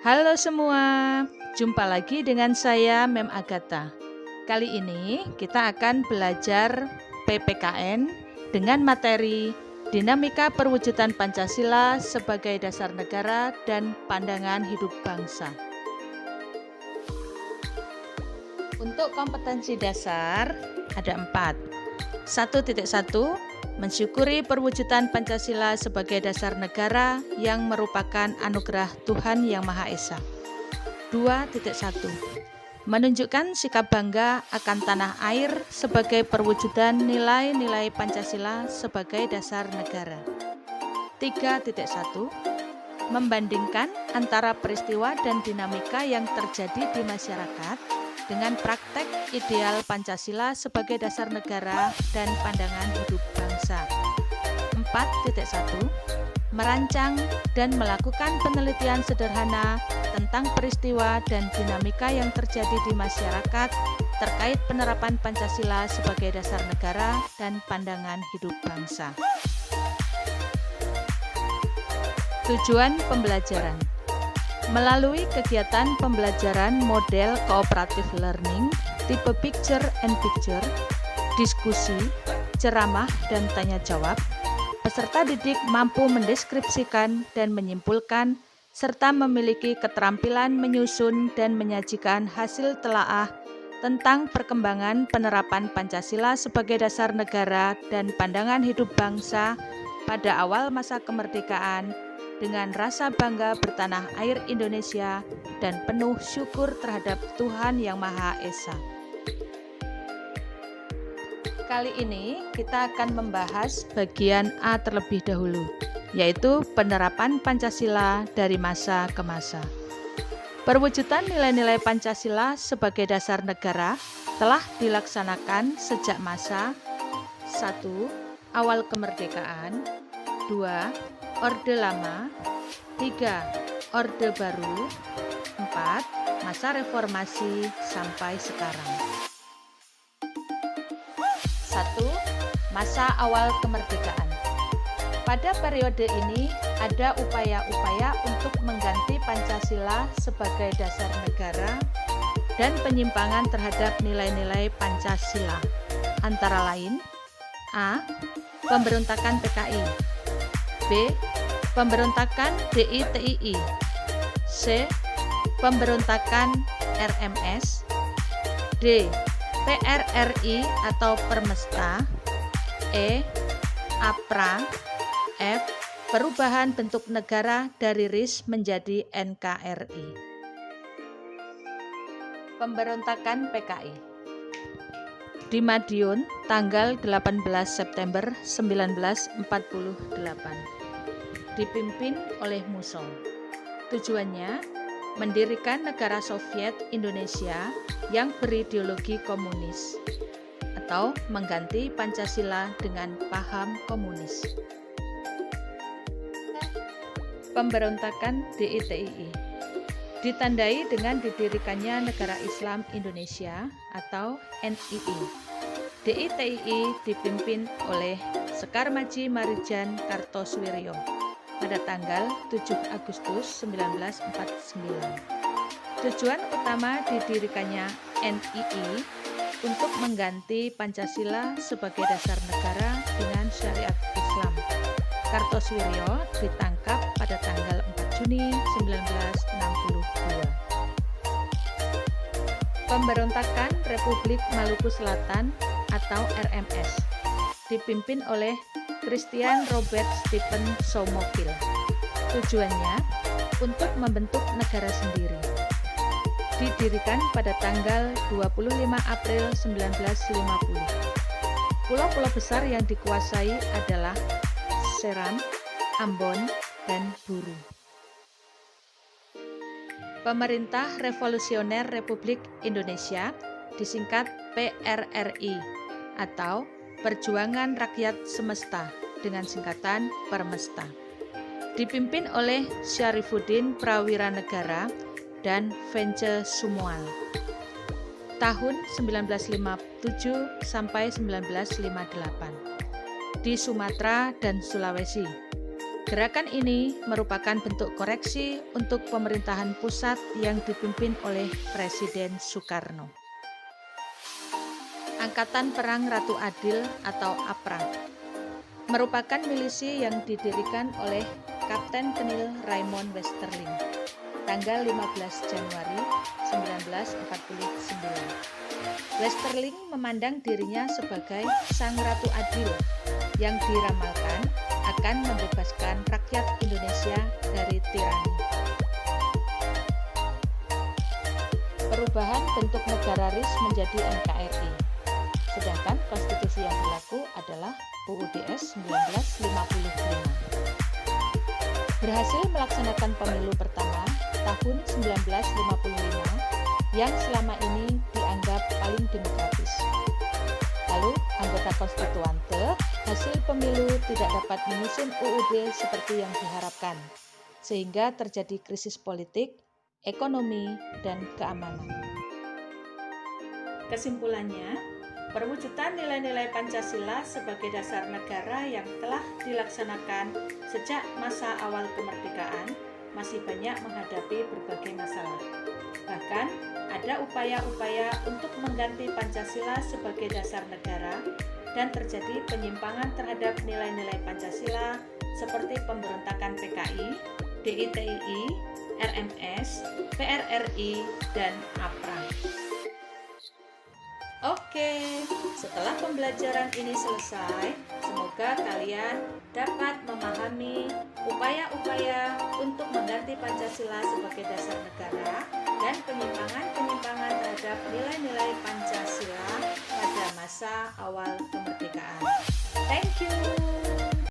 Halo semua, jumpa lagi dengan saya Mem Agatha. Kali ini kita akan belajar PPKN dengan materi Dinamika Perwujudan Pancasila sebagai Dasar Negara dan Pandangan Hidup Bangsa. Untuk kompetensi dasar ada 4. 1.1 Mensyukuri perwujudan Pancasila sebagai dasar negara yang merupakan anugerah Tuhan Yang Maha Esa. 2.1 Menunjukkan sikap bangga akan tanah air sebagai perwujudan nilai-nilai Pancasila sebagai dasar negara. 3.1 Membandingkan antara peristiwa dan dinamika yang terjadi di masyarakat dengan praktek ideal Pancasila sebagai dasar negara dan pandangan hidup bangsa. 4.1 Merancang dan melakukan penelitian sederhana tentang peristiwa dan dinamika yang terjadi di masyarakat terkait penerapan Pancasila sebagai dasar negara dan pandangan hidup bangsa. Tujuan pembelajaran. Melalui kegiatan pembelajaran model cooperative learning, tipe picture and picture, diskusi, ceramah, dan tanya jawab, peserta didik mampu mendeskripsikan dan menyimpulkan serta memiliki keterampilan menyusun dan menyajikan hasil telaah tentang perkembangan penerapan Pancasila sebagai dasar negara dan pandangan hidup bangsa pada awal masa kemerdekaan, dengan rasa bangga bertanah air Indonesia dan penuh syukur terhadap Tuhan Yang Maha Esa. Kali ini kita akan membahas bagian A terlebih dahulu, yaitu penerapan Pancasila dari masa ke masa. Perwujudan nilai-nilai Pancasila sebagai dasar negara telah dilaksanakan sejak masa 1. Awal kemerdekaan, 2. Orde Lama, 3. Orde Baru, 4. Masa reformasi sampai sekarang. 1. Masa awal kemerdekaan. Pada periode ini ada upaya-upaya untuk mengganti Pancasila sebagai dasar negara dan penyimpangan terhadap nilai-nilai Pancasila, antara lain: A. Pemberontakan PKI, B. Pemberontakan DITII, C. Pemberontakan RMS, D. PRRI atau Permesta, E. APRA, F. Perubahan bentuk negara dari RIS menjadi NKRI. Pemberontakan PKI. Di Madiun, tanggal 18 September 1948. Dipimpin oleh Musso. Tujuannya mendirikan negara Soviet Indonesia yang berideologi komunis atau mengganti Pancasila dengan paham komunis. Pemberontakan DITII ditandai dengan didirikannya Negara Islam Indonesia atau NII. DITII dipimpin oleh Sekar Maji Marijan Kartosoewirjo pada tanggal 7 Agustus 1949. Tujuan utama didirikannya NII untuk mengganti Pancasila sebagai dasar negara dengan syariat Islam. Kartosoewirjo ditangkap pada tanggal 4 Juni 1962. Pemberontakan Republik Maluku Selatan atau RMS dipimpin oleh Christian Robert Stephen Soumokil. Tujuannya untuk membentuk negara sendiri. Didirikan pada tanggal 25 April 1950. Pulau-pulau besar yang dikuasai adalah Seram, Ambon, dan Buru. Pemerintah Revolusioner Republik Indonesia disingkat PRRI atau Perjuangan Rakyat Semesta dengan singkatan Permesta. Dipimpin oleh Syarifuddin Prawiranegara dan Vence Sumual. Tahun 1957 sampai 1958. Di Sumatera dan Sulawesi. Gerakan ini merupakan bentuk koreksi untuk pemerintahan pusat yang dipimpin oleh Presiden Soekarno. Angkatan Perang Ratu Adil atau APRA merupakan milisi yang didirikan oleh Kapten Kenil Raymond Westerling tanggal 15 Januari 1949. Westerling memandang dirinya sebagai Sang Ratu Adil yang diramalkan akan membebaskan rakyat Indonesia dari tirani. Perubahan bentuk negararis menjadi NKRI, sedangkan konstitusi yang berlaku adalah UUD 1955. Berhasil melaksanakan pemilu pertama tahun 1955 yang selama ini dianggap paling demokratis. Lalu, anggota konstituante hasil pemilu tidak dapat menyusun UUD seperti yang diharapkan, sehingga terjadi krisis politik, ekonomi, dan keamanan. Kesimpulannya, perwujudan nilai-nilai Pancasila sebagai dasar negara yang telah dilaksanakan sejak masa awal kemerdekaan masih banyak menghadapi berbagai masalah. Bahkan, ada upaya-upaya untuk mengganti Pancasila sebagai dasar negara dan terjadi penyimpangan terhadap nilai-nilai Pancasila seperti pemberontakan PKI, DITII, RMS, PRRI, dan APRA. Oke, setelah pembelajaran ini selesai, semoga kalian dapat memahami upaya-upaya untuk mengganti Pancasila sebagai dasar negara dan penyimpangan-penyimpangan terhadap nilai-nilai Pancasila pada masa awal kemerdekaan. Thank you.